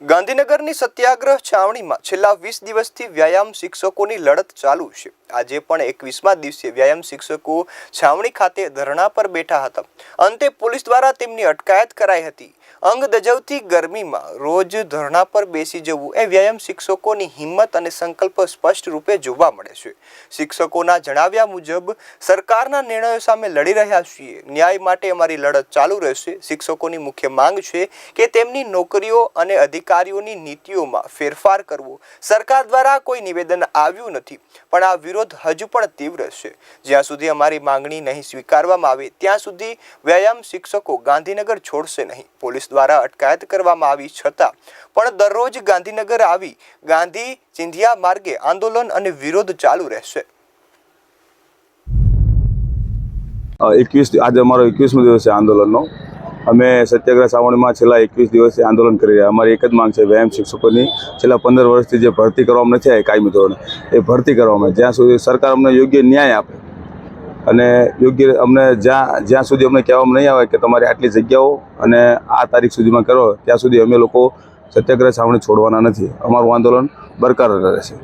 ગાંધીનગરની સત્યાગ્રહ છાવણીમાં છેલ્લા 20 દિવસથી વ્યાયામ શિક્ષકોની લડત ચાલુ છે। આજે પણ 21મા દિવસે વ્યાયામ શિક્ષકો છાવણી ખાતે ધરણા પર બેઠા હતા। અંતે પોલીસ દ્વારા તેમની અટકાયત કરાઈ હતી। અંગ દજવતી ગરમીમાં રોજ ધરણા પર બેસી જવું એ વ્યાયામ શિક્ષકોની હિંમત અને સંકલ્પ સ્પષ્ટ રૂપે જોવા મળે છે। શિક્ષકોના જણાવ્યા મુજબ સરકારના નિર્ણયો સામે લડી રહ્યા છીએ। ન્યાય માટે અમારી લડત ચાલુ રહેશે। શિક્ષકોની મુખ્ય માંગ છે કે તેમની નોકરીઓ અને અધિકારીઓની નીતિઓમાં ફેરફાર કરવો। સરકાર દ્વારા કોઈ નિવેદન આવ્યું નથી, પણ આ વિરોધ હજુ પણ તીવ્ર છે। જ્યાં સુધી અમારી માંગણી નહીં સ્વીકારવામાં આવે ત્યાં સુધી વ્યાયામ શિક્ષકો ગાંધીનગર છોડશે નહીં। પોલીસ દ્વારા અટકાયત કરવામાં આવી છતાં પણ દરરોજ ગાંધીનગર આવી ગાંધી ચિંધિયા માર્ગે આંદોલન અને વિરોધ ચાલુ રહેશે। आज अमरो 21मो दिवस है आंदोलन। अमे सत्याग्रह छावणी में छेल्ला 21 दिवस आंदोलन कर रहा। अमारी एक ज मांग है व्यायाम शिक्षकों की छेल्ला 15 वर्ष थी भर्ती करवामां नथी आई कायमी धोरणे ए भर्ती करवामां ज्यां सुधी सरकार अमने योग्य न्याय आपे अने योग्य अमने ज्यां सुधी अमने कहेवामां नहीं आवे के तमारे आटली जग्याओ अने आ तारीख सुधीमां करो त्यां सुधी अमे लोको सत्याग्रह छावणी छोड़वाना नथी। अमारुं आंदोलन बरकरार रहेशे।